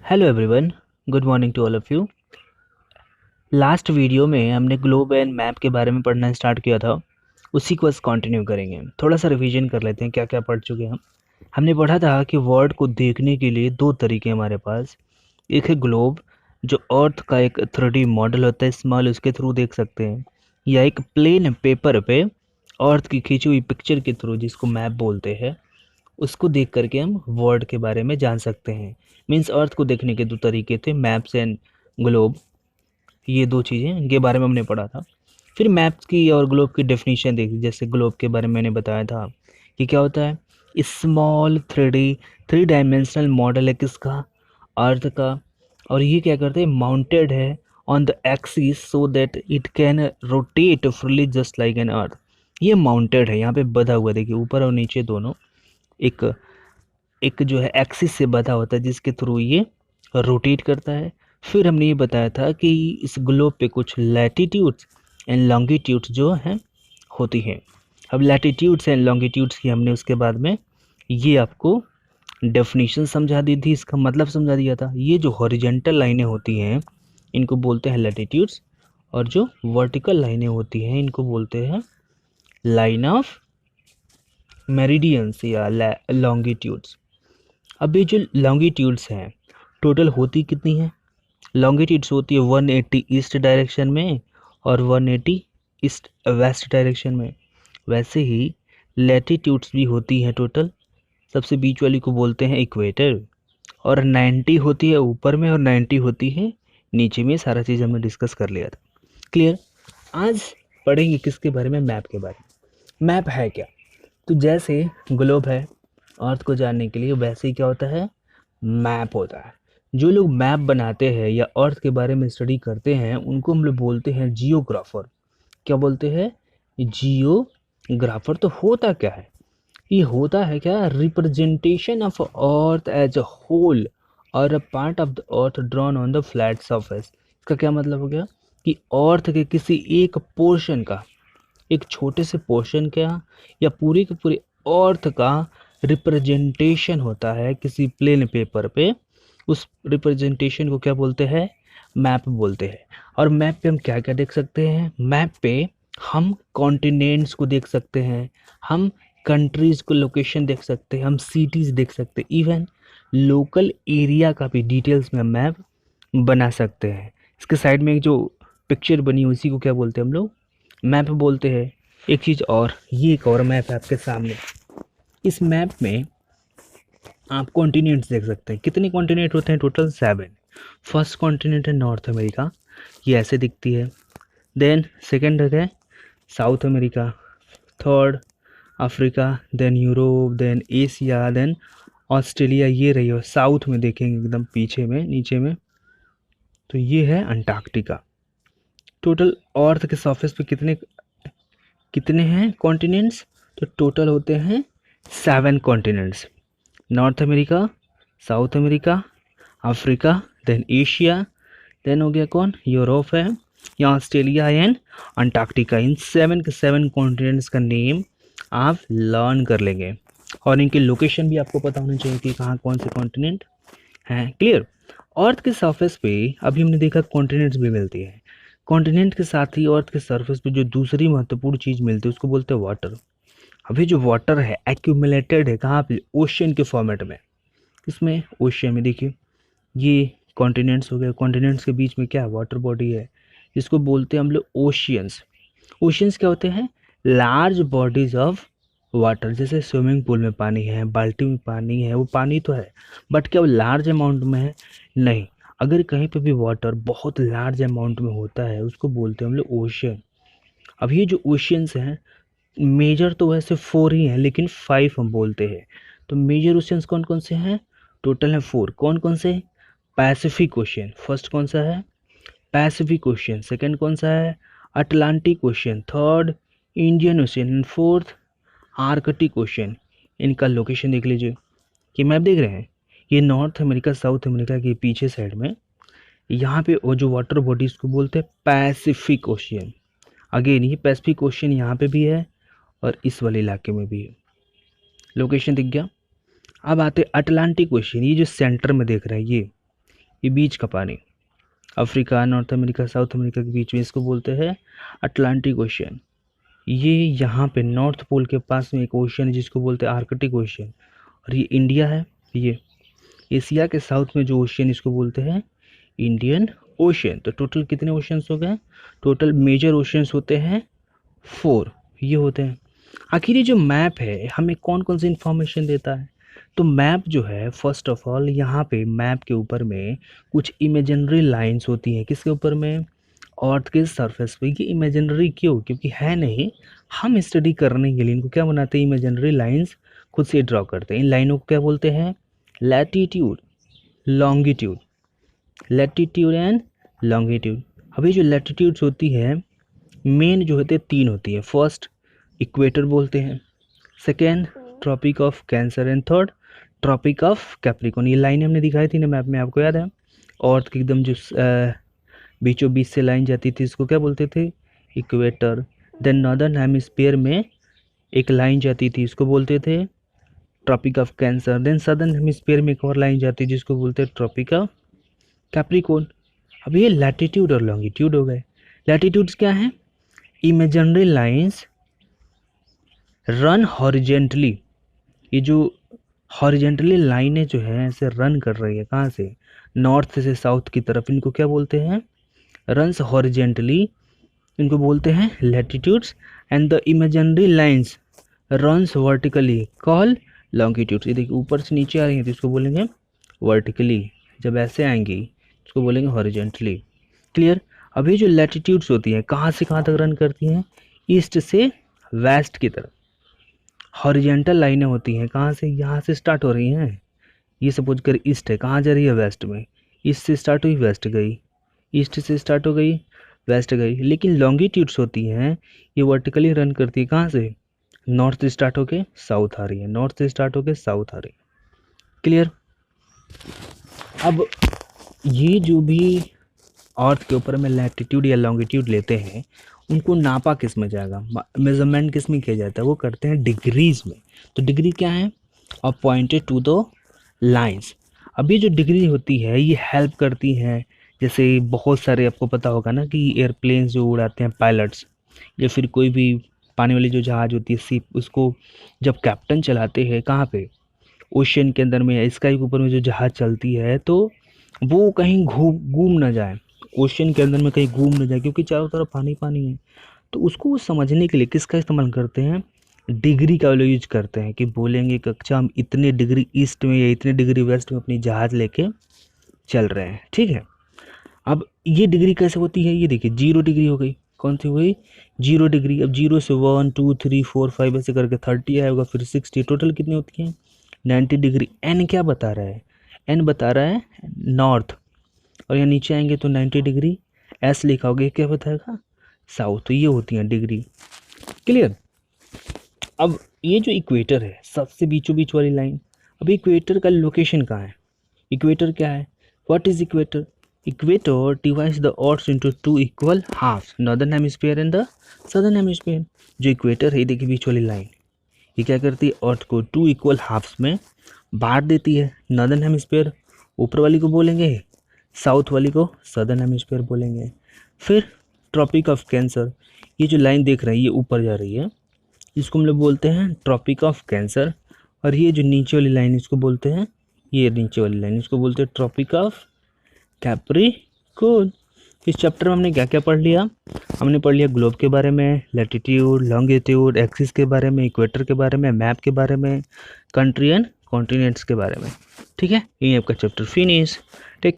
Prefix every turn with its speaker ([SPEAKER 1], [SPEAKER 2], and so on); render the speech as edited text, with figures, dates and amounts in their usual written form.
[SPEAKER 1] Hello everyone, good morning to all of you. Last video में हमने globe and map के बारे में पढ़ना स्टार्ट किया था। उसी को बस कंटिन्यू करेंगे। थोड़ा सा रिवीजन कर लेते हैं क्या क्या पढ़ चुके हैं हम। हमने पढ़ा था कि वर्ल्ड को देखने के लिए दो तरीके हैं हमारे पास। एक है ग्लोब, जो अर्थ का एक 3D मॉडल होता है, स्मॉल, उसके थ्रू देख सकते हैं, या एक प्लेन पेपर पे अर्थ की खींची हुई पिक्चर के थ्रू, जिसको मैप बोलते हैं, उसको देख करके हम वर्ल्ड के बारे में जान सकते हैं। मीन्स अर्थ को देखने के दो तरीके थे, मैप्स एंड ग्लोब। ये दो चीज़ें इनके बारे में हमने पढ़ा था। फिर मैप्स की और ग्लोब की डेफिनेशन देखी। जैसे ग्लोब के बारे में मैंने बताया था कि क्या होता है, स्मॉल 3 डायमेंशनल मॉडल है किसका, अर्थ का। और ये क्या करते हैं, माउंटेड है on the axis so that it can rotate freely just like an earth. ये माउंटेड है, यहाँ पे बधा हुआ, देखिए ऊपर और नीचे दोनों एक एक जो है एक्सिस से बधा होता है, जिसके थ्रू ये रोटेट करता है। फिर हमने ये बताया था कि इस ग्लोब पे कुछ लैटिट्यूड्स एंड लॉन्गिट्यूड्स जो हैं होती हैं। अब लैटिट्यूड्स एंड लॉन्गिट्यूड्स की हमने उसके बाद में ये आपको डेफिनेशन समझा दी थी, इसका मतलब समझा दिया था। ये जो हॉरिजेंटल लाइनें होती हैं इनको बोलते हैं लैटिट्यूड्स, और जो वर्टिकल लाइनें होती हैं इनको बोलते हैं लाइन ऑफ मेरिडियंस या लॉन्गिट्यूड्स। अब ये जो लॉन्गिट्यूड्स हैं टोटल होती कितनी हैं? लॉन्गिट्यूड्स होती है 180 ईस्ट डायरेक्शन में और 180 ईस्ट वेस्ट डायरेक्शन में। वैसे ही लैटिट्यूड्स भी होती हैं टोटल। सबसे बीच वाली को बोलते हैं इक्वेटर, और 90 होती है ऊपर में और 90 होती है नीचे में। सारा चीज़ हमने डिस्कस कर लिया था। क्लियर? आज पढ़ेंगे किसके बारे में, मैप के बारे में। मैप है क्या? तो जैसे ग्लोब है अर्थ को जानने के लिए, वैसे ही क्या होता है, मैप होता है। जो लोग मैप बनाते हैं या अर्थ के बारे में स्टडी करते हैं उनको हम लोग बोलते हैं जियोग्राफर। क्या बोलते हैं? जियोग्राफर। तो होता क्या है, ये होता है क्या, representation of earth as a whole और a part of the earth drawn on the flat surface. इसका क्या मतलब हो गया कि अर्थ के किसी एक पोर्शन का, एक छोटे से पोर्शन का या पूरी के पूरी अर्थ का रिप्रेजेंटेशन होता है किसी प्लेन पेपर पे। उस रिप्रेजेंटेशन को क्या बोलते हैं? मैप बोलते हैं। और मैप पे हम क्या क्या देख सकते हैं? मैप पे हम कॉन्टिनेंट्स को देख सकते हैं, हम कंट्रीज़ को लोकेशन देख सकते हैं, हम सिटीज़ देख सकते हैं, इवन लोकल एरिया का भी डिटेल्स में हम मैप बना सकते हैं। इसके साइड में एक जो पिक्चर बनी उसी को क्या बोलते हैं हम लोग? मैप बोलते हैं। एक चीज़ और, ये एक और मैप है आपके सामने। इस मैप में आप कॉन्टिनेंट्स देख सकते हैं। कितने कॉन्टिनेंट होते हैं? टोटल 7। फर्स्ट कॉन्टिनेंट है नॉर्थ अमेरिका, ये ऐसे दिखती है। देन सेकंड है South America, third Africa, then Europe, then Asia, then Australia. ये रही हो साउथ में, देखेंगे एकदम पीछे में नीचे में, तो ये है अंटार्कटिका। टोटल अर्थ के सरफेस पे कितने कितने हैं कॉन्टिनेंट्स? तो टोटल होते हैं 7 continents. North America, South America, Africa, then Asia, then हो गया कौन, यूरोप है, या ऑस्ट्रेलिया एंड अंटार्कटिका। इन 7 के 7 कॉन्टिनेंट्स का नेम आप लर्न कर लेंगे, और इनकी लोकेशन भी आपको पता होनी चाहिए कि कहाँ कौन से कॉन्टिनेंट हैं। क्लियर? अर्थ के सरफेस पे अभी हमने देखा कॉन्टिनेंट्स भी मिलती है। कॉन्टिनेंट के साथ ही अर्थ के सरफेस पे जो दूसरी महत्वपूर्ण चीज़ मिलती है उसको बोलते हैं वाटर। अभी जो वाटर है एक्यूमुलेटेड है कहाँ पे? ओशियन के फॉर्मेट में। इसमें ओशियन में देखिए ये कॉन्टिनेंट्स हो गए, कॉन्टिनेंट्स के बीच में क्या है, वाटर बॉडी है, जिसको बोलते हैं हम लोग ओशियंस। ओशियंस क्या होते हैं? Large bodies of water. जैसे स्विमिंग पूल में पानी है, बाल्टी में पानी है, वो पानी तो है, बट क्या वो लार्ज अमाउंट में है? नहीं। अगर कहीं पे भी वाटर बहुत लार्ज अमाउंट में होता है उसको बोलते हैं हम लोग ओशियन। अब ये जो ओशियंस हैं, मेजर तो वैसे 4 ही हैं लेकिन 5 हम बोलते हैं। तो मेजर ओशियंस कौन कौन से हैं? टोटल है 4। कौन कौन से? पैसिफिक ओशियन फर्स्ट, कौन सा है? Pacific ocean. सेकंड कौन सा है? Atlantic ocean. Third Indian ocean. And fourth Arctic ocean. इनका लोकेशन देख लीजिए, ये मैप देख रहे हैं, ये नॉर्थ अमेरिका साउथ अमेरिका के पीछे साइड में, यहाँ पे वो जो वाटर बॉडीज को बोलते हैं पैसिफिक ओशियन। अगेन ये पैसिफिक ओशियन यहाँ पे भी है और इस वाले इलाके में भी है। लोकेशन दिख गया। अब आते अटलांटिक ओशियन, ये जो सेंटर में देख रहे हैं ये बीच का पानी, Africa, north America, South America के बीच में, इसको बोलते हैं अटलांटिक ओशियन। ये यहाँ पे नॉर्थ पोल के पास में एक ओशियन है जिसको बोलते हैं आर्कटिक ओशियन। और ये इंडिया है, ये एशिया के साउथ में जो ओशियन इसको बोलते हैं इंडियन ओशियन। तो टोटल कितने ओशियंस हो गए? टोटल मेजर ओशियंस होते हैं 4, ये होते हैं। आखिर ये जो मैप है हमें कौन कौन सी इंफॉर्मेशन देता है? तो मैप जो है फर्स्ट ऑफ ऑल यहाँ पे मैप के ऊपर में कुछ इमेजिनरी लाइंस होती हैं। किसके ऊपर में? अर्थ के सरफेस पे। ये इमेजिनरी क्यों? क्योंकि है नहीं, हम स्टडी करने के लिए इनको क्या बनाते हैं? इमेजिनरी लाइंस खुद से ड्रॉ करते हैं। इन लाइनों को क्या बोलते हैं? Latitude, longitude, latitude and longitude. अभी जो लैटिट्यूड्स होती है मेन जो होते हैं 3 होती है। फर्स्ट इक्वेटर बोलते हैं, second trophic of cancer and third trophic of Capricorn. ये लाइन हमने दिखाई थी ना मैप में, आपको याद है? अर्थ की एकदम जो बीचों बीच से लाइन जाती थी इसको क्या बोलते थे? इक्वेटर। देन नॉर्दर्न हेमिस्फीयर में एक लाइन जाती थी इसको बोलते थे tropic of cancer. Then southern hemisphere में एक और लाइन जाती है जिसको बोलते हैं ट्रॉपिक ऑफ कैप्रिकॉर्न। अब ये लैटिट्यूड और लॉन्गिट्यूड हो गए। लैटिट्यूड्स क्या हैं? Imaginary lines run horizontally. ये जो हॉरिजेंटली लाइनें जो है ऐसे रन कर रही है, कहाँ से? नॉर्थ से साउथ की तरफ। इनको क्या बोलते हैं? रन्स हॉरिजेंटली, इनको बोलते हैं latitudes. And the imaginary lines runs vertically call longitudes. ये देखिए ऊपर से नीचे आ रही है तो इसको बोलेंगे वर्टिकली, जब ऐसे आएंगी इसको बोलेंगे हॉरिजेंटली। क्लियर? अब ये जो लैटिट्यूड्स होती हैं कहाँ से कहाँ तक रन करती हैं? ईस्ट से वेस्ट की तरफ। हॉरिजेंटल लाइनें होती हैं कहाँ से? यहाँ से स्टार्ट हो रही हैं। ये सपोज कर ईस्ट है, कहाँ जा रही है? वेस्ट में। ईस्ट से स्टार्ट हुई, वेस्ट गई, ईस्ट से स्टार्ट हो गई, वेस्ट गई। लेकिन लॉन्गिट्यूड्स होती हैं ये वर्टिकली रन करती है कहाँ से? नॉर्थ से स्टार्ट होके साउथ आ रही है, नॉर्थ से स्टार्ट होके साउथ आ रही है। क्लियर? अब ये जो भी अर्थ के ऊपर में लैटिट्यूड या लॉन्गिट्यूड लेते हैं उनको नापा किस में जाएगा? मेजरमेंट किस में किया जाता है? वो करते हैं डिग्रीज में। तो डिग्री क्या है? Appointed to the lines. अभी जो डिग्री होती है ये हेल्प करती है, जैसे बहुत सारे आपको पता होगा ना कि एयरप्लेन जो उड़ाते हैं पायलट्स, या फिर कोई भी पानी वाली जो जहाज़ होती है शिप, उसको जब कैप्टन चलाते हैं कहाँ पे? ओशियन के अंदर में या स्काई के ऊपर में जो जहाज़ चलती है तो वो कहीं घूम ना जाए, ओशियन के अंदर में कहीं घूम ना जाए, क्योंकि चारों तरफ पानी पानी है। तो उसको समझने के लिए किसका इस्तेमाल करते हैं? डिग्री का यूज करते हैं कि बोलेंगे कि अच्छा हम इतने डिग्री ईस्ट में या इतने डिग्री वेस्ट में अपनी जहाज़ लेके चल रहे हैं। ठीक है, अब ये डिग्री कैसे होती है? ये देखिए 0 डिग्री हो गई। कौन सी हुई? 0 डिग्री। अब 0 से 1 2 3 4 5 ऐसे करके 30 आएगा, फिर 60, टोटल कितनी होती है? 90 डिग्री। एन क्या बता रहा है? एन बता रहा है नॉर्थ। और यहाँ नीचे आएंगे तो 90 डिग्री। एस लिखा होगा, क्या बताएगा? साउथ। तो ये होती हैं डिग्री। क्लियर? अब ये जो इक्वेटर है सबसे बीचों बीच वाली लाइन, अब इक्वेटर का लोकेशन कहाँ है? इक्वेटर क्या है? What is equator? Equator divides the earth into 2 equal half, northern hemisphere and the southern hemisphere. जो इक्वेटर है देखिए बीच वाली लाइन, ये क्या करती है? अर्थ को 2 इक्वल हाफ्स में बांट देती है। नॉर्दर्न हेमिस्फीयर ऊपर वाली को बोलेंगे, साउथ वाली को सदर्न हेमिस्फीयर बोलेंगे। फिर ट्रॉपिक ऑफ कैंसर, ये जो लाइन देख रहे हैं ये ऊपर जा रही है, इसको हम लोग बोलते हैं ट्रॉपिक ऑफ कैंसर। और ये जो नीचे वाली लाइन इसको बोलते हैं, ये नीचे वाली लाइन इसको बोलते हैं ट्रॉपिक ऑफ कैप्रिकॉर्न। इस चैप्टर में हमने क्या क्या पढ़ लिया? हमने पढ़ लिया ग्लोब के बारे में, लैटिट्यूड, लॉन्गिट्यूड, एक्सिस के बारे में, इक्वेटर के बारे में, मैप के बारे में, कंट्री एंड कॉन्टिनेंट्स के बारे में। ठीक है, यही आपका चैप्टर फिनिश। ठीक।